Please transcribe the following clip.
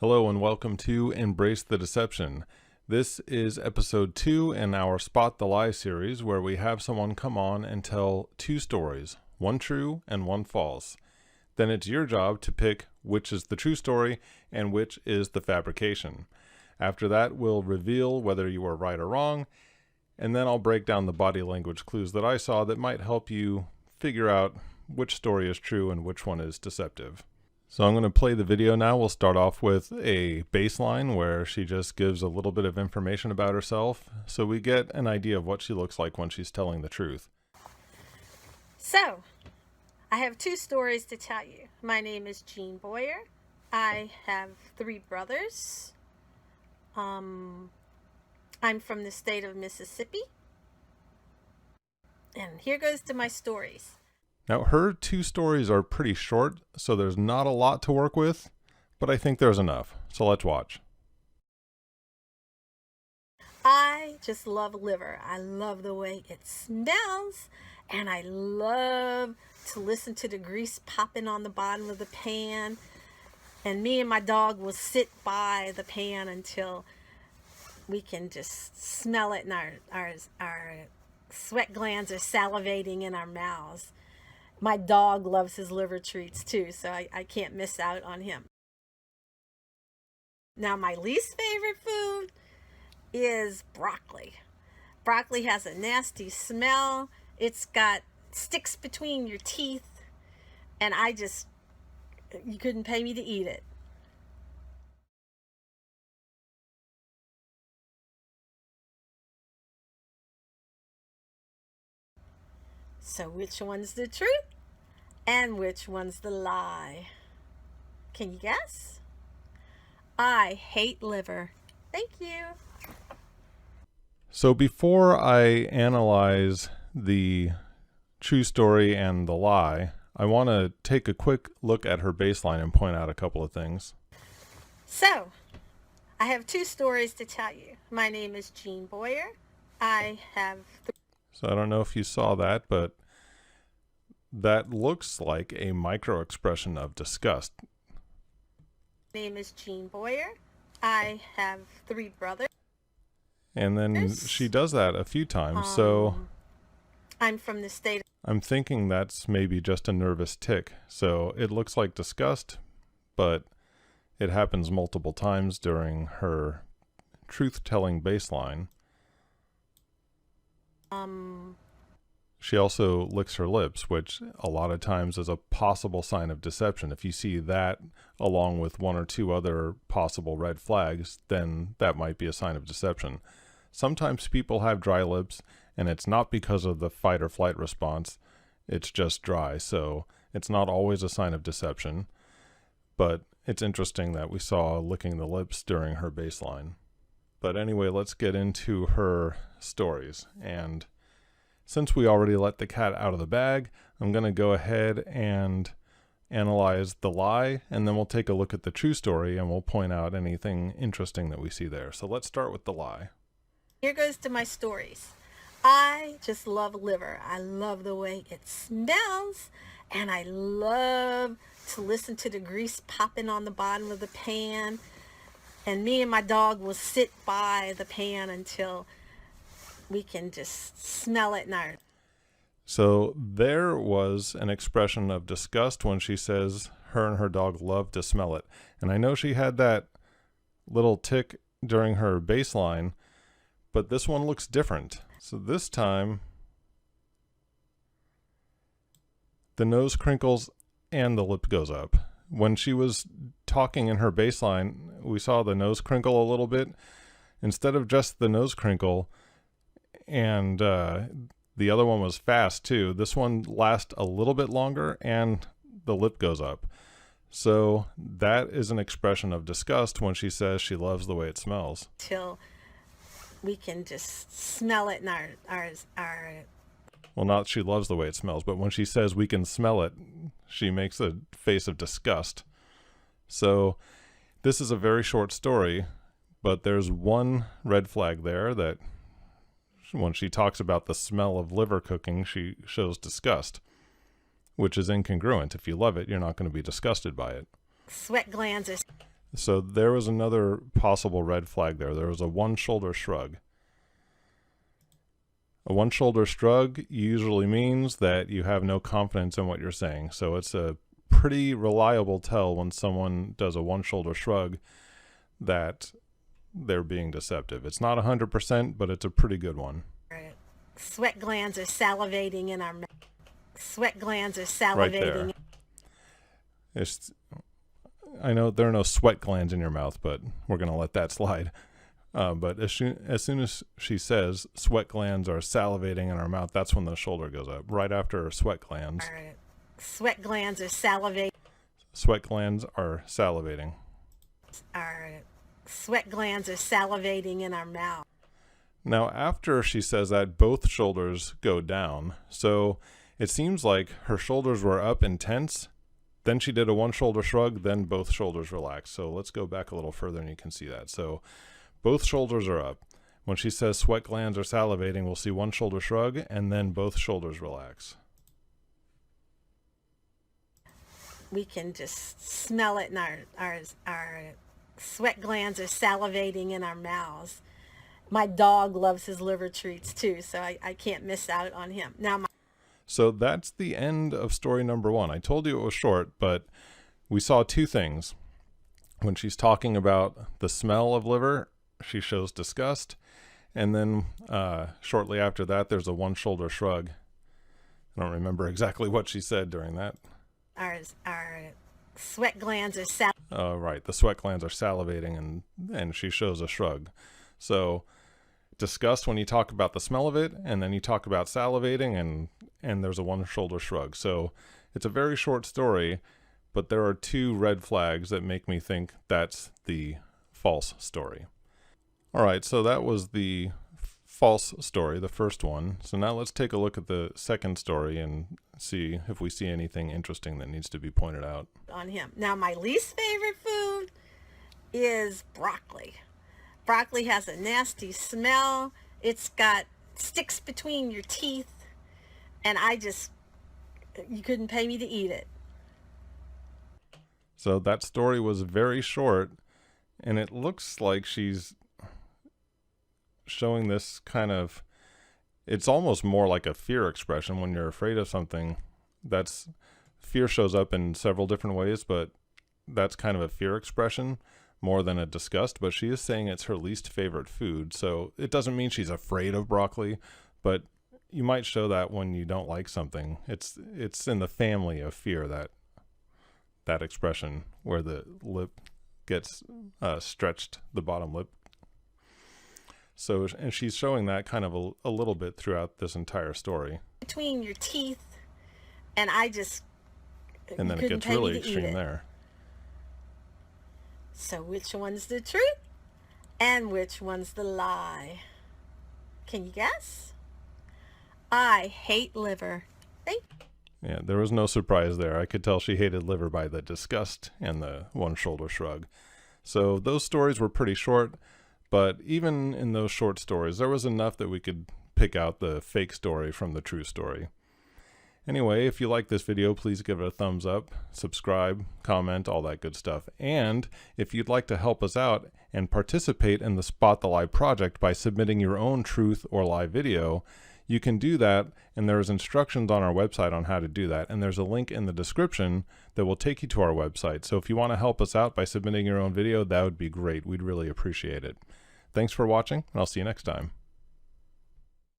Hello and welcome to Embrace the Deception. This is episode 2 in our Spot the Lie series, where we have someone come on and tell two stories, one true and one false. Then it's your job to pick which is the true story and which is the fabrication. After that, we'll reveal whether you were right or wrong, and then I'll break down the body language clues that I saw that might help you figure out which story is true and which one is deceptive. So I'm going to play the video now. We'll start off with a baseline where she just gives a little bit of information about herself so we get an idea of what she looks like when she's telling the truth. So, I have two stories to tell you. My name is Jean Boyer. I have 3 brothers. I'm from the state of Mississippi. And here goes to my stories. Now, her 2 stories are pretty short, so there's not a lot to work with, but I think there's enough. So let's watch. I just love liver. I love the way it smells, and I love to listen to the grease popping on the bottom of the pan. And me and my dog will sit by the pan until we can just smell it, and our sweat glands are salivating in our mouths. My dog loves his liver treats too, so I can't miss out on him. Now, my least favorite food is broccoli. Broccoli has a nasty smell. It's got sticks between your teeth, and you couldn't pay me to eat it. So which one's the truth and which one's the lie? Can you guess? I hate liver. Thank you. So before I analyze the true story and the lie, I want to take a quick look at her baseline and point out a couple of things. So, I have 2 stories to tell you. My name is Jean Boyer. I have So I don't know if you saw that, but that looks like a micro expression of disgust. My name is Jean Boyer. I have 3 brothers. And then she does that a few times, so I'm from the state. I'm thinking that's maybe just a nervous tick. So it looks like disgust, but it happens multiple times during her truth-telling baseline. She also licks her lips, which a lot of times is a possible sign of deception. If you see that along with 1 or 2 other possible red flags, then that might be a sign of deception. Sometimes people have dry lips, and it's not because of the fight or flight response. It's just dry, so it's not always a sign of deception. But it's interesting that we saw licking the lips during her baseline. But anyway, let's get into her stories. And since we already let the cat out of the bag, I'm going to go ahead and analyze the lie, and then we'll take a look at the true story, and we'll point out anything interesting that we see there. So let's start with the lie. Here goes to my stories. I just love liver. I love the way it smells, and I love to listen to the grease popping on the bottom of the pan. And me and my dog will sit by the pan until we can just smell it in our... So there was an expression of disgust when she says her and her dog love to smell it. And I know she had that little tick during her baseline, but this one looks different. So this time, the nose crinkles and the lip goes up. When she was talking in her baseline, we saw the nose crinkle a little bit. Instead of just the nose crinkle, and the other one was fast too, this one lasts a little bit longer and the lip goes up. So that is an expression of disgust when she says she loves the way it smells. Till we can just smell it in our... Well, not she loves the way it smells, but when she says we can smell it, she makes a face of disgust. So this is a very short story, but there's one red flag there that when she talks about the smell of liver cooking, she shows disgust, which is incongruent. If you love it, you're not going to be disgusted by it. Sweat glands are... So there was another possible red flag there. There was a one-shoulder shrug. A one-shoulder shrug usually means that you have no confidence in what you're saying. So it's a pretty reliable tell when someone does a one-shoulder shrug that they're being deceptive. It's not 100%, but it's a pretty good one. Sweat glands are salivating in our mouth. Sweat glands are salivating. Right there. I know there are no sweat glands in your mouth, but we're going to let that slide. But as soon as she says sweat glands are salivating in our mouth, that's when the shoulder goes up. Right after sweat glands. Sweat glands are salivating. Sweat glands are salivating. Our sweat glands are salivating in our mouth. Now, after she says that, both shoulders go down. So it seems like her shoulders were up and tense. Then she did a one-shoulder shrug. Then both shoulders relaxed. So let's go back a little further and you can see that. So both shoulders are up. When she says sweat glands are salivating, we'll see one shoulder shrug and then both shoulders relax. We can just smell it in our sweat glands are salivating in our mouths. My dog loves his liver treats too, so I can't miss out on him. Now, so that's the end of story number 1. I told you it was short, but we saw two things. When she's talking about the smell of liver, she shows disgust. And then shortly after that, there's a one-shoulder shrug. I don't remember exactly what she said during that. Our sweat glands are right. The sweat glands are salivating, and she shows a shrug. So disgust when you talk about the smell of it, and then you talk about salivating, and there's a one-shoulder shrug. So it's a very short story, but there are two red flags that make me think that's the false story. All right, so that was the false story, the first one. So now let's take a look at the second story and see if we see anything interesting that needs to be pointed out. On him. Now, my least favorite food is broccoli. Broccoli has a nasty smell. It's got sticks between your teeth, and you couldn't pay me to eat it. So that story was very short, and it looks like she's showing this kind of, it's almost more like a fear expression. When you're afraid of something, that's fear shows up in several different ways, but that's kind of a fear expression more than a disgust. But she is saying it's her least favorite food, so it doesn't mean she's afraid of broccoli, but you might show that when you don't like something. It's in the family of fear, that expression where the lip gets stretched, the bottom lip. So, and she's showing that kind of a little bit throughout this entire story. Between your teeth, and and then it gets really extreme there. So which one's the truth and which one's the lie? Can you guess? I hate liver. Yeah, there was no surprise there. I could tell she hated liver by the disgust and the one shoulder shrug. So those stories were pretty short, but even in those short stories, there was enough that we could pick out the fake story from the true story. Anyway, if you like this video, please give it a thumbs up, subscribe, comment, all that good stuff. And if you'd like to help us out and participate in the Spot the Lie project by submitting your own truth or lie video, you can do that, and there's instructions on our website on how to do that, and there's a link in the description that will take you to our website. So if you want to help us out by submitting your own video, that would be great. We'd really appreciate it. Thanks for watching, and I'll see you next time.